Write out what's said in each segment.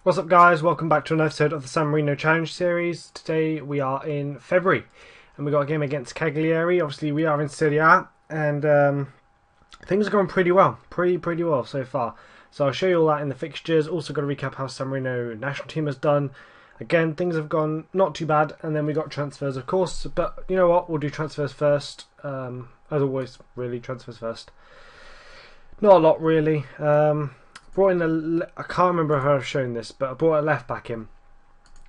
What's up guys, welcome back to another episode of the Marino Challenge Series. Today we are in February and we got a game against Cagliari. Obviously we are in Serie A and things are going pretty well, pretty well so far. So I'll show you all that in the fixtures. Also got to recap how San Marino national team has done. Again, things have gone not too bad, and then we got transfers of course, but you know what, we'll do transfers first. As always, really, transfers first. Not a lot really. Brought in I can't remember if I've shown this, but I brought a left back in.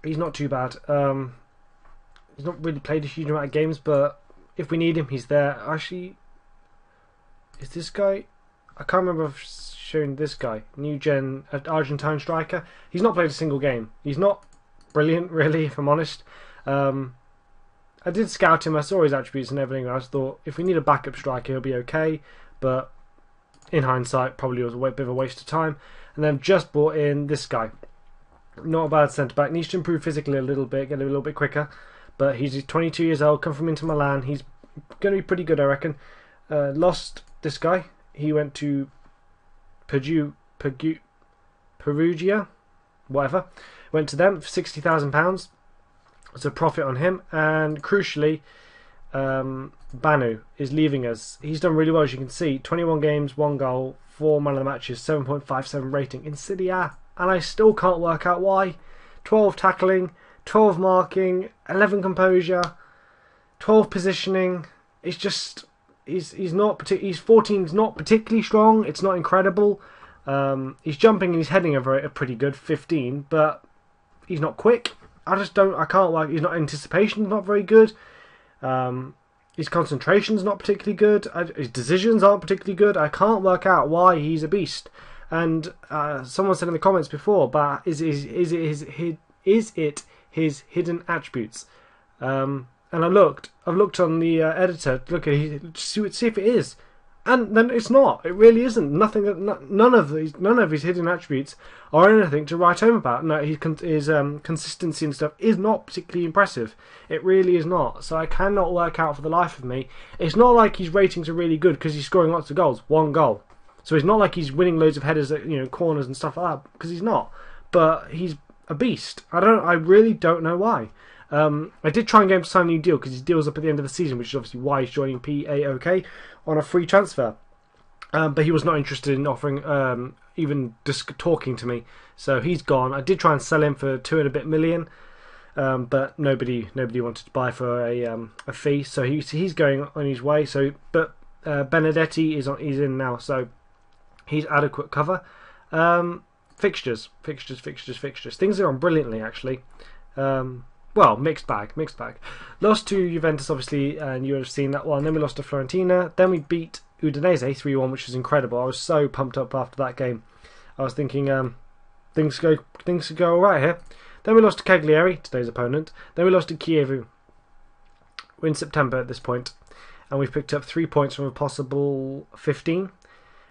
He's not too bad. He's not really played a huge amount of games, but if we need him, he's there. Actually, is this guy? I can't remember if I've shown this guy. New gen Argentine striker. He's not played a single game. He's not brilliant, really, if I'm honest. I did scout him. I saw his attributes and everything. And I just thought if we need a backup striker, he'll be okay. But in hindsight, probably was a bit of a waste of time. And then just brought in this guy. Not a bad centre back. Needs to improve physically a little bit, get a little bit quicker. But he's 22 years old, come from Inter Milan. He's going to be pretty good, I reckon. Lost this guy. He went to Perugia, whatever. Went to them for £60,000. It's a profit on him. And crucially, Banu is leaving us. He's done really well, as you can see. 21 games, 1 goal, 4 man of the matches, 7.57 rating in Serie A. And I still can't work out why. 12 tackling, 12 marking, 11 composure, 12 positioning. It's just he's 14. He's not particularly strong. It's not incredible. He's jumping and he's heading over it pretty good, 15, but he's not quick. I can't work. He's not anticipation's not very good. His concentration's not particularly good. His decisions aren't particularly good. I can't work out why he's a beast. And someone said in the comments before, but is it his hidden attributes? And I've looked on the editor to look at see if it is, and then it's not. It really isn't. None of his hidden attributes are anything to write home about. No, his consistency and stuff is not particularly impressive. It really is not. So I cannot work out for the life of me. It's not like his ratings are really good because he's scoring lots of goals. 1 goal. So it's not like he's winning loads of headers at corners and stuff like that, because he's not. But he's a beast. I really don't know why. I did try and get him to sign a new deal because his deal's up at the end of the season, which is obviously why he's joining PAOK on a free transfer. But he was not interested in offering, even just talking to me. So he's gone. I did try and sell him for 2 and a bit million, but nobody wanted to buy for a fee. So he's going on his way. So Benedetti he's in now, so he's adequate cover. Fixtures. Things are on brilliantly actually. Well, mixed bag. Lost to Juventus, obviously, and you would have seen that one. Then we lost to Fiorentina. Then we beat Udinese 3-1, which was incredible. I was so pumped up after that game. I was thinking things could go all right here. Then we lost to Cagliari, today's opponent. Then we lost to Kiev. We're in September at this point, and we've picked up 3 points from a possible 15.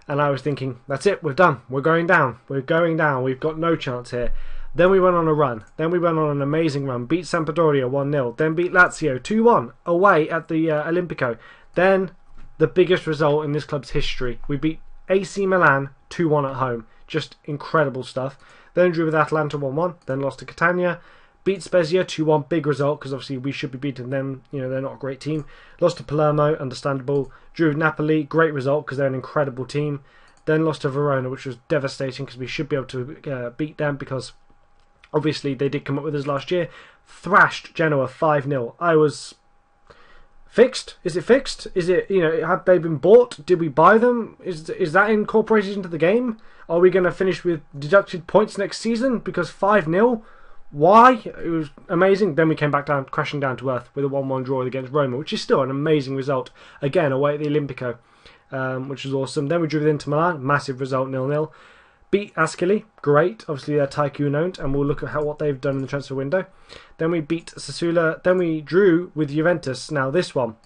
And I was thinking, that's it, we're done. We're going down. We've got no chance here. Then we went on a run. Then we went on an amazing run. Beat Sampdoria 1-0. Then beat Lazio 2-1 away at the Olimpico. Then the biggest result in this club's history. We beat AC Milan 2-1 at home. Just incredible stuff. Then drew with Atalanta 1-1. Then lost to Catania. Beat Spezia 2-1. Big result because obviously we should be beating them. They're not a great team. Lost to Palermo. Understandable. Drew with Napoli. Great result because they're an incredible team. Then lost to Verona, which was devastating because we should be able to beat them because obviously they did come up with us last year. Thrashed Genoa 5-0. I was fixed. Is it fixed? Is it, have they been bought? Did we buy them? Is that incorporated into the game? Are we going to finish with deducted points next season? Because 5-0? Why? It was amazing. Then we came back down, crashing down to earth with a 1-1 draw against Roma, which is still an amazing result. Again, away at the Olimpico, which was awesome. Then we drew with Inter Milan. Massive result, 0-0. Beat Ascoli, great. Obviously they're tycoon owned, and we'll look at what they've done in the transfer window. Then we beat Sassuolo. Then we drew with Juventus. Now this one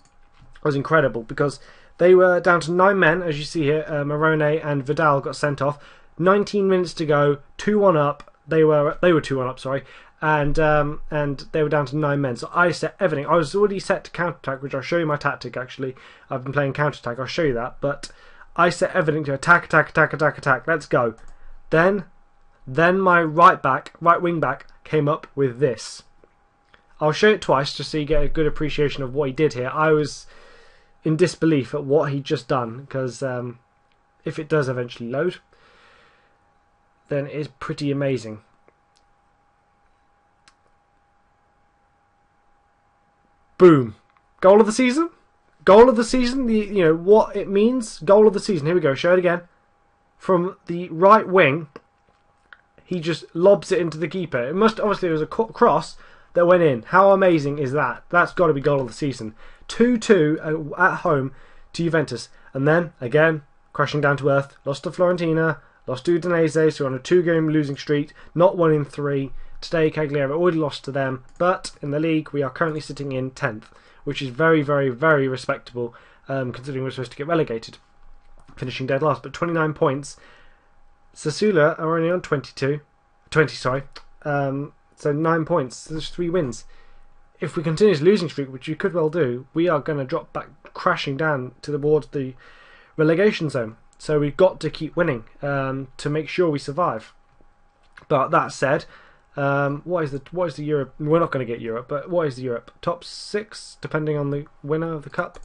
was incredible because they were down to 9 men, as you see here. Marone and Vidal got sent off. 19 minutes to go, 2-1 up. They were 2-1 up, sorry, and they were down to 9 men. So I set everything. I was already set to counter attack, which I'll show you my tactic. Actually, I've been playing counter attack. I'll show you that, but I set everything to attack. Let's go. Then Then my right wing back came up with this. I'll show it twice just so you get a good appreciation of what he did here. I was in disbelief at what he'd just done, because if it does eventually load, then it's pretty amazing. Boom. Goal of the season? Goal of the season, you know what it means? Goal of the season. Here we go, show it again. From the right wing, he just lobs it into the keeper. It was a cross that went in. How amazing is that? That's got to be goal of the season. 2-2 at home to Juventus. And then, again, crashing down to earth. Lost to Fiorentina, lost to Udinese, so on a 2-game losing streak, not 1 in 3. Today, Cagliari already lost to them, but in the league, we are currently sitting in 10th, which is very, very, very respectable, considering we're supposed to get relegated, finishing dead last. But 29 points. Sassuolo are only on 20, sorry. So 9 points. There's 3 wins. If we continue this losing streak, which you could well do, we are going to drop back, crashing down towards the relegation zone. So we've got to keep winning to make sure we survive. But that said, what is the Europe? We're not going to get Europe, but what is the Europe? Top 6, depending on the winner of the cup.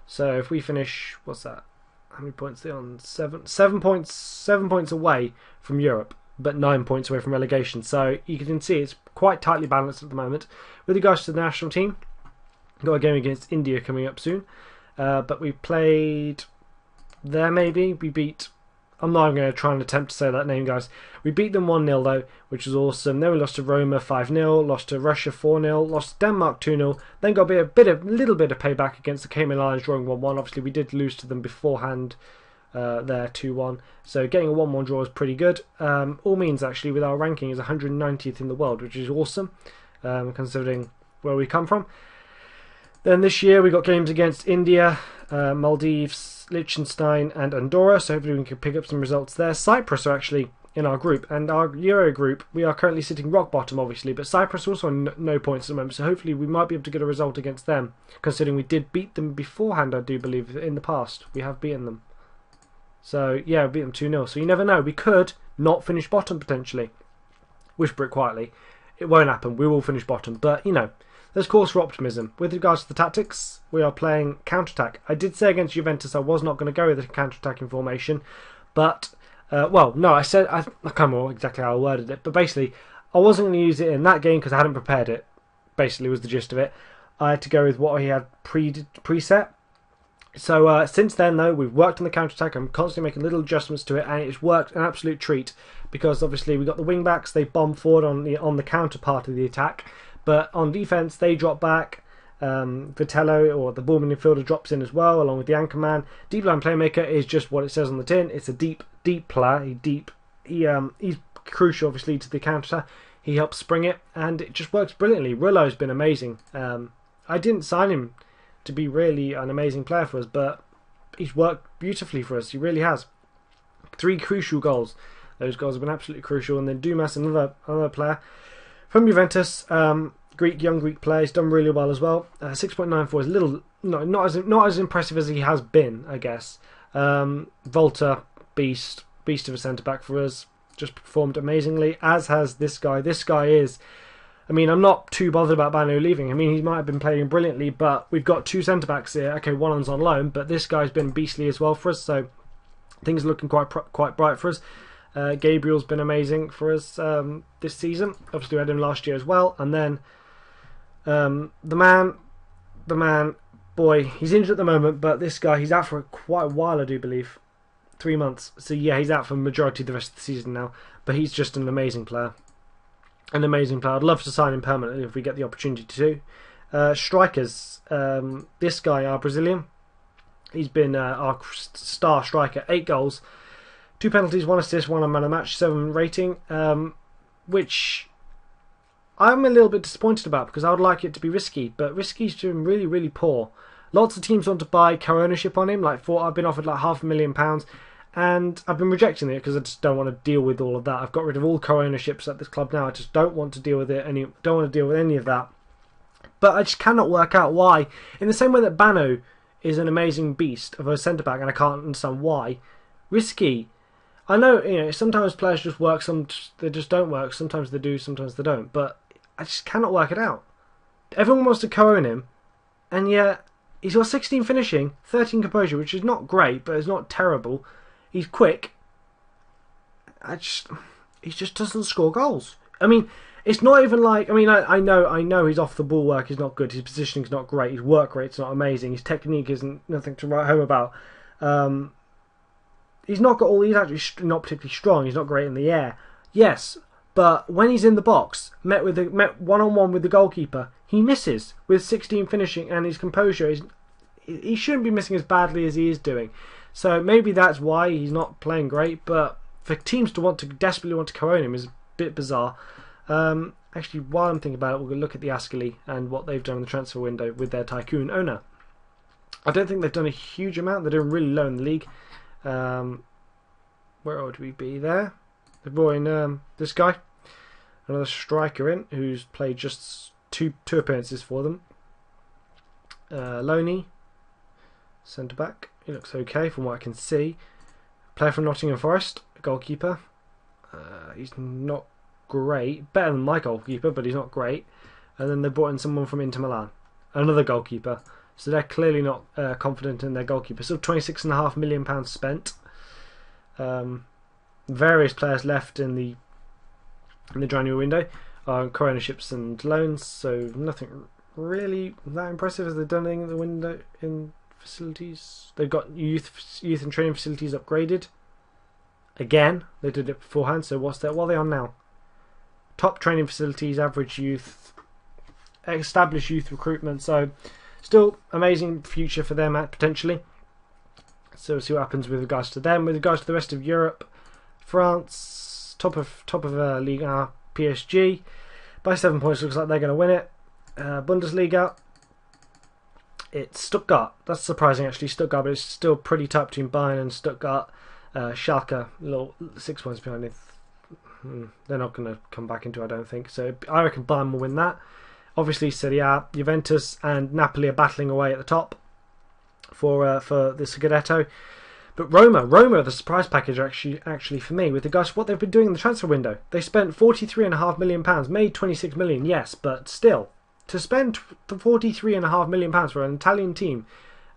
So if we finish, what's that? How many points are they on? 7 points. 7 points away from Europe, but 9 points away from relegation. So you can see it's quite tightly balanced at the moment. With regards to the national team, we've got a game against India coming up soon. But we played there. Maybe we beat. I'm not even going to try and attempt to say that name, guys. We beat them 1-0 though, which was awesome. Then we lost to Roma 5-0, lost to Russia 4-0, lost to Denmark 2-0. Then got a little bit of payback against the Cayman Islands, drawing 1-1. Obviously, we did lose to them beforehand there 2-1. So getting a 1-1 draw is pretty good. All means actually, with our ranking is 190th in the world, which is awesome, considering where we come from. Then this year we got games against India, Maldives, Liechtenstein and Andorra, so hopefully we can pick up some results there. Cyprus are actually in our group, and our Euro group, we are currently sitting rock bottom obviously, but Cyprus also on no points at the moment, so hopefully we might be able to get a result against them, considering we did beat them beforehand, I do believe, in the past. We have beaten them. So yeah, we beat them 2-0, so you never know, we could not finish bottom potentially. Whisper it quietly. It won't happen, we will finish bottom, but you know, there's cause for optimism. With regards to the tactics, we are playing counter-attack. I did say against Juventus I was not going to go with a counter-attacking formation, but, well, no, I can't remember exactly how I worded it, but basically, I wasn't going to use it in that game because I hadn't prepared it, basically was the gist of it. I had to go with what he had preset. So, since then, though, we've worked on the counter-attack. I'm constantly making little adjustments to it, and it's worked an absolute treat, because obviously we got the wing-backs, they bomb forward on the counter part of the attack. But on defence, they drop back. Vitello, or the ball midfielder, drops in as well, along with the anchor man. Deep line playmaker is just what it says on the tin. It's a deep player. He's crucial, obviously, to the counter. He helps spring it, and it just works brilliantly. Rillo's been amazing. I didn't sign him to be really an amazing player for us, but he's worked beautifully for us. He really has. 3 crucial goals. Those goals have been absolutely crucial. And then Dumas, another player from Juventus, young Greek player, he's done really well as well. 6.94 is a little not as impressive as he has been, I guess. Volta, beast of a centre back for us, just performed amazingly. As has this guy. This guy is. I mean, I'm not too bothered about Banu leaving. I mean, he might have been playing brilliantly, but we've got 2 centre backs here. Okay, one of them's on loan, but this guy's been beastly as well for us. So things are looking quite bright for us. Gabriel's been amazing for us this season. Obviously, we had him last year as well. And then the man, boy, he's injured at the moment, but this guy, he's out for quite a while, I do believe. 3 months. So yeah, he's out for the majority of the rest of the season now. But he's just an amazing player. An amazing player. I'd love to sign him permanently if we get the opportunity to. Strikers. This guy, our Brazilian, he's been our star striker. 8 goals. 2 penalties, 1 assist, 1 on man of match, 7 rating, which I'm a little bit disappointed about because I would like it to be risky, but risky's doing really, really poor. Lots of teams want to buy co-ownership on him. I've been offered like £500,000, and I've been rejecting it because I just don't want to deal with all of that. I've got rid of all co-ownerships at this club now. I just don't want to deal with it. Don't want to deal with any of that. But I just cannot work out why. In the same way that Banu is an amazing beast of a centre back, and I can't understand why. Risky. I know, sometimes players just work, they just don't work. Sometimes they do, sometimes they don't. But I just cannot work it out. Everyone wants to co-own him, and yet he's got 16 finishing, 13 composure, which is not great, but it's not terrible. He's quick. He just doesn't score goals. I mean, it's not even like, I know his off the ball work is not good. His positioning's not great. His work rate's not amazing. His technique isn't nothing to write home about. He's actually not particularly strong. He's not great in the air. Yes, but when he's in the box, met one-on-one with the goalkeeper, he misses with 16 finishing, and his composure he shouldn't be missing as badly as he is doing. So maybe that's why he's not playing great. But for teams to desperately want to co-own him is a bit bizarre. Actually, while I'm thinking about it, we'll look at the Ascoli and what they've done in the transfer window with their tycoon owner. I don't think they've done a huge amount. They're doing really low in the league. Where would we be there? They brought in this guy, another striker who's played just two appearances for them. Loney, centre back. He looks okay from what I can see. Player from Nottingham Forest, goalkeeper. He's not great. Better than my goalkeeper, but he's not great. And then they brought in someone from Inter Milan, another goalkeeper. So they're clearly not confident in their goalkeeper. Still £26.5 million spent. Various players left in the January window are co-ownerships and loans, so nothing really that impressive as they've done in the window in facilities. They've got youth and training facilities upgraded. Again, they did it beforehand, so what are they on now? Top training facilities, average youth, established youth recruitment, so still amazing future for them potentially. So we'll see what happens with regards to them. With regards to the rest of Europe, France, top of Ligue 1, PSG, by 7 points, looks like they're going to win it. Bundesliga, it's Stuttgart. That's surprising actually, Stuttgart, but it's still pretty tight between Bayern and Stuttgart. Schalke, a little 6 points behind it. They're not going to come back into it, I don't think. So I reckon Bayern will win that. Obviously, Serie A, Juventus and Napoli are battling away at the top for the Scudetto. But Roma, the surprise package actually for me with regards to what they've been doing in the transfer window. They spent £43.5 million, made £26 million, yes, but still to spend £43.5 million for an Italian team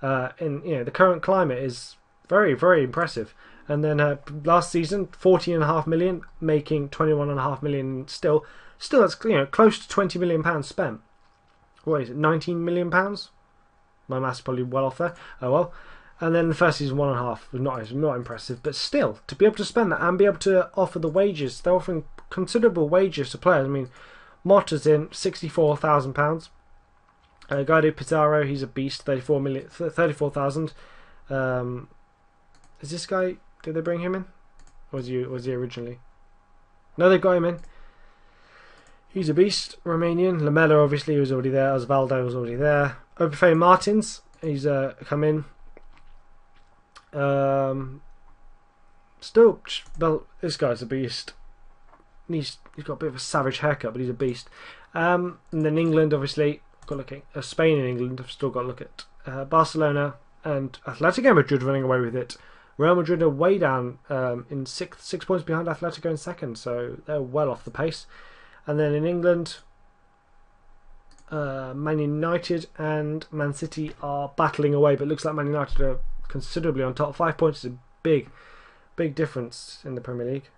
in the current climate is very, very impressive. And then last season, £14.5 million, making £21.5 million still. Still, that's close to £20 million spent. What is it, £19 million? My maths probably well off there. Oh well. And then the first season, 1.5 was not impressive, but still to be able to spend that and be able to offer the wages, they're offering considerable wages to players. I mean, Motta's in £64,000. Guido Pizarro, he's a beast, 34,000. Is this guy? Did they bring him in? Or was he originally? No, they got him in. He's a beast, Romanian. Lamela, obviously, was already there. Osvaldo was already there. Obafemi Martins, he's come in. Still, well, this guy's a beast. He's got a bit of a savage haircut, but he's a beast. And then England, obviously, got to look at Spain and England. I've still got to look at Barcelona and Atletico Madrid running away with it. Real Madrid are way down in 6 points behind Atletico in second, so they're well off the pace. And then in England, Man United and Man City are battling away, but it looks like Man United are considerably on top. 5 points is a big difference in the Premier League.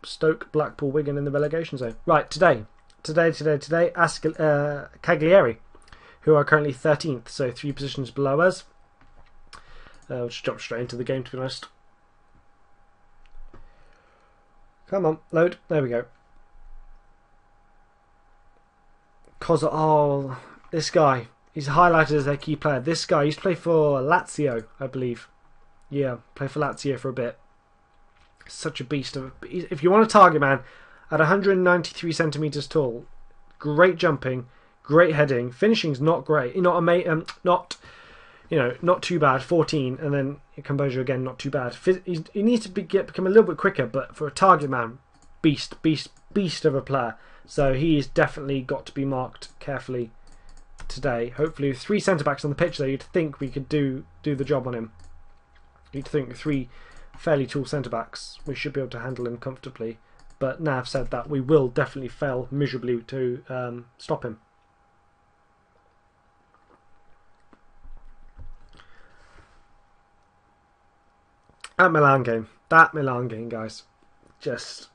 Stoke, Blackpool, Wigan in the relegation zone. Right, today, Cagliari, who are currently 13th, so 3 positions below us. We'll just jump straight into the game, to be honest. Come on, load. There we go. This guy. He's highlighted as their key player. This guy used to play for Lazio, I believe. Yeah, played for Lazio for a bit. Such a beast. If you want a target man, at 193 centimeters tall, great jumping, great heading. Finishing's not great. Not too bad. 14, and then composure again, not too bad. He needs to become a little bit quicker, but for a target man, beast of a player. So he's definitely got to be marked carefully today. Hopefully, with 3 centre backs on the pitch, though, you'd think we could do the job on him. You'd think 3 fairly tall centre-backs. We should be able to handle him comfortably. But Nav said that we will definitely fail miserably to stop him. That Milan game, guys, just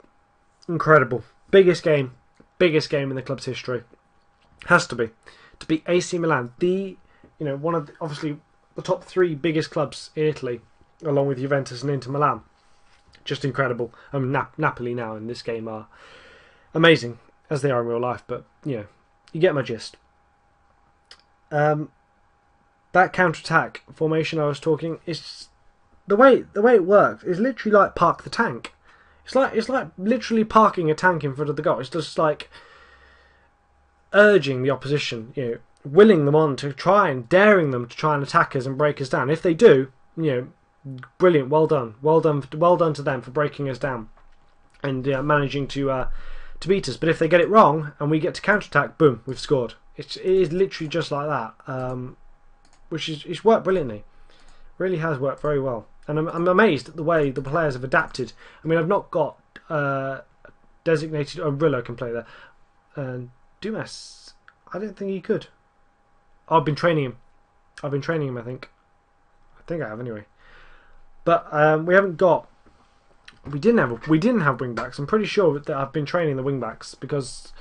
incredible. Biggest game in the club's history. Has to beat AC Milan, one of obviously the top 3 biggest clubs in Italy, along with Juventus and Inter Milan. Just incredible. I mean, Napoli now in this game are amazing, as they are in real life, but you get my gist. That counter-attack formation I was talking is the way it works is literally like park the tank. It's like literally parking a tank in front of the goal. It's just like urging the opposition, willing them on to try and daring them to try and attack us and break us down. If they do, brilliant, well done to them for breaking us down and managing to beat us. But if they get it wrong and we get to counter-attack, boom, we've scored. It is literally just like that, it's worked brilliantly. Really has worked very well, and I'm amazed at the way the players have adapted. I mean, I've not got designated. Rillo can play there, and Dumas, I don't think he could. I've been training him. I think I have anyway. But we haven't got. We didn't have wing backs. I'm pretty sure that I've been training the wing backs because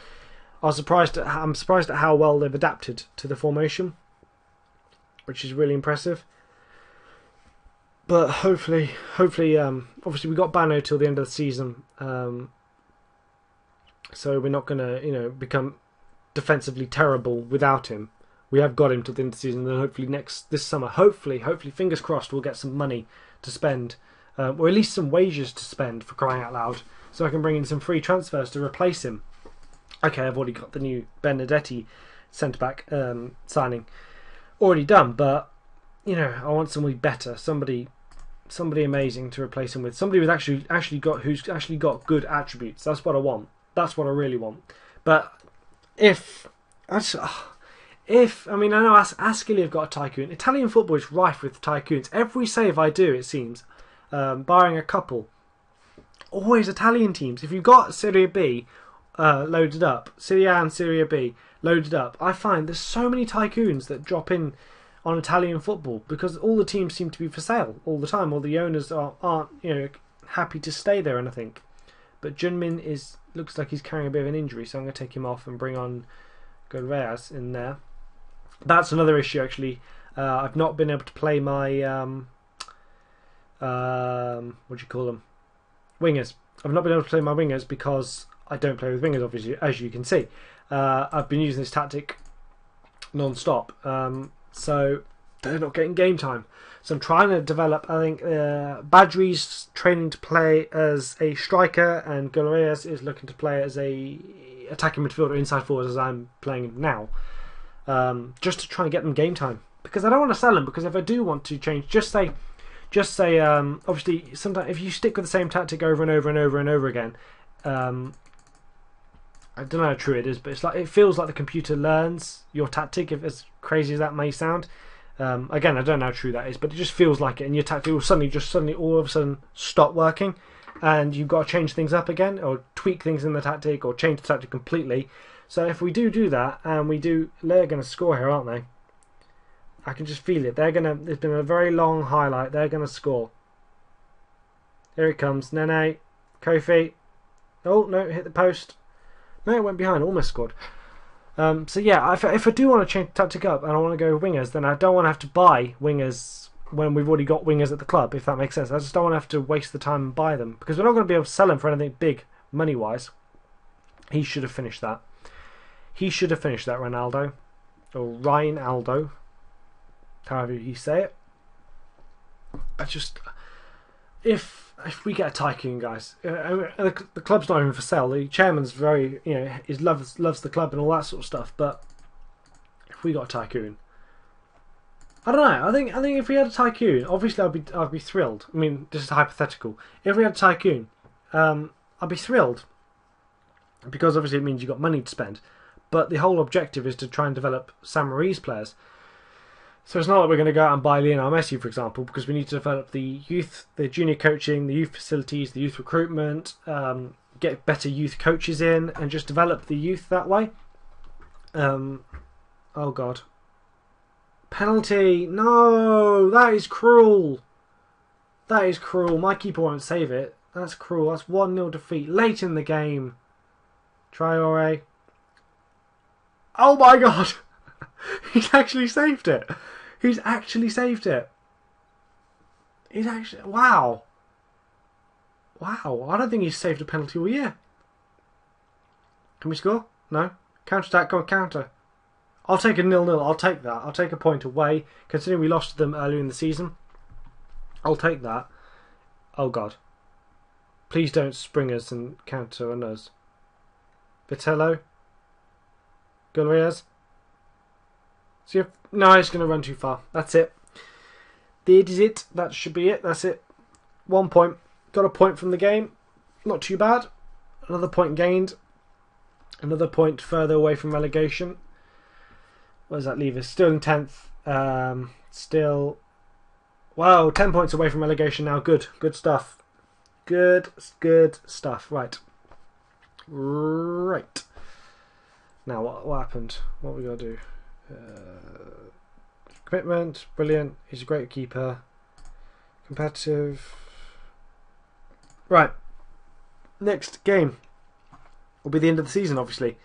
I'm surprised at how well they've adapted to the formation, which is really impressive. But hopefully, obviously we got Bano till the end of the season, so we're not going to, become defensively terrible without him. We have got him till the end of the season, and hopefully this summer, hopefully, fingers crossed, we'll get some money to spend, or at least some wages to spend, for crying out loud, so I can bring in some free transfers to replace him. Okay, I've already got the new Benedetti centre-back signing already done, but I want somebody better, somebody amazing to replace him with. Somebody who's actually got good attributes. That's what I want. That's what I really want. But I know Ascoli have got a tycoon. Italian football is rife with tycoons. Every save I do, it seems, barring a couple, always Italian teams. If you've got Serie B loaded up, Serie A and Serie B loaded up, I find there's so many tycoons that drop in on Italian football because all the teams seem to be for sale all the time. All the owners aren't happy to stay there, and I think. But Junmin looks like he's carrying a bit of an injury, so I'm going to take him off and bring on Godreas in there. That's another issue actually. I've not been able to play my what do you call them? Wingers. I've not been able to play my wingers because I don't play with wingers, obviously, as you can see. I've been using this tactic non-stop. So they're not getting game time. So I'm trying to develop. I think Badri's training to play as a striker, and Godreas is looking to play as a attacking midfielder, inside forward, as I'm playing now. Just to try and get them game time, because I don't want to sell them. Because if I do want to change, just say, obviously, sometimes if you stick with the same tactic over and over and over and over again, I don't know how true it is, but it feels like the computer learns your tactic, if as crazy as that may sound. Again, I don't know how true that is, but it just feels like it, and your tactic will suddenly all of a sudden stop working, and you've got to change things up again, or tweak things in the tactic, or change the tactic completely. So if we do that, and they're going to score here, aren't they? I can just feel it. There's been a very long highlight. They're going to score. Here it comes. Nene, Kofi. Oh no, hit the post. No, it went behind. Almost scored. So yeah, if I do want to change the tactic up and I want to go wingers, then I don't want to have to buy wingers when we've already got wingers at the club, if that makes sense. I just don't want to have to waste the time and buy them, because we're not going to be able to sell them for anything big money-wise. He should have finished that. Ronaldo. Or Reinaldo. However you say it. If we get a tycoon, guys, the club's not even for sale. The chairman's very, loves the club and all that sort of stuff. But if we got a tycoon, I don't know. I think if we had a tycoon, obviously I'd be thrilled. I mean, this is hypothetical. If we had a tycoon, I'd be thrilled, because obviously it means you've got money to spend. But the whole objective is to try and develop San Maurice players. So it's not that we're going to go out and buy Lionel Messi, for example, because we need to develop the youth, the junior coaching, the youth facilities, the youth recruitment, get better youth coaches in, and just develop the youth that way. Oh God. Penalty! No! That is cruel! That is cruel. My keeper won't save it. That's cruel. That's 1-0 defeat. Late in the game. Traore. Oh my God! He's actually saved it. He's actually saved it. He's actually... Wow. Wow. I don't think he's saved a penalty all year. Can we score? No? Counter-attack. Go on, counter. I'll take a 0-0. I'll take that. I'll take a point away. Considering we lost to them earlier in the season. I'll take that. Oh God. Please don't spring us and counter on us. Vitello. Gulrez. See if... No, it's going to run too far. That's it. That is it. That should be it. That's it. 1 point. Got a point from the game. Not too bad. Another point gained. Another point further away from relegation. What does that leave us? Still in 10th. Still... Wow, 10 points away from relegation now. Good. Good stuff. Good stuff. Right. Right. Now, what happened? What we got to do? Commitment. Brilliant. He's a great keeper. Competitive. Right. Next game will be the end of the season, obviously.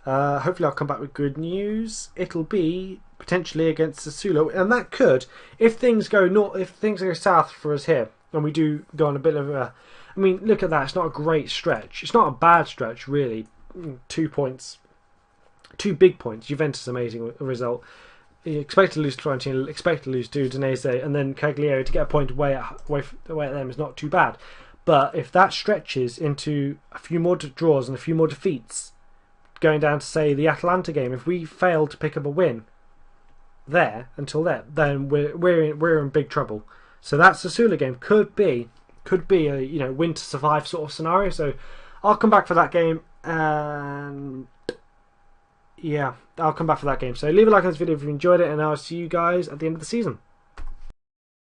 Hopefully I'll come back with good news. It'll be potentially against Sassuolo, and that could, if things go south for us here, and we do go on a bit of a... I mean, look at that. It's not a great stretch. It's not a bad stretch, really. 2 points. 2 big points. Juventus, amazing result. You expect to lose to Fiorentina, expect to lose to Udinese, and then Cagliari to get a point away at them is not too bad. But if that stretches into a few more draws and a few more defeats, going down to, say, the Atalanta game, if we fail to pick up a win there until then we're in big trouble. So that Sassuolo game could be a win to survive sort of scenario. So I'll come back for that game, and yeah, I'll come back for that game. So leave a like on this video if you enjoyed it, and I'll see you guys at the end of the season.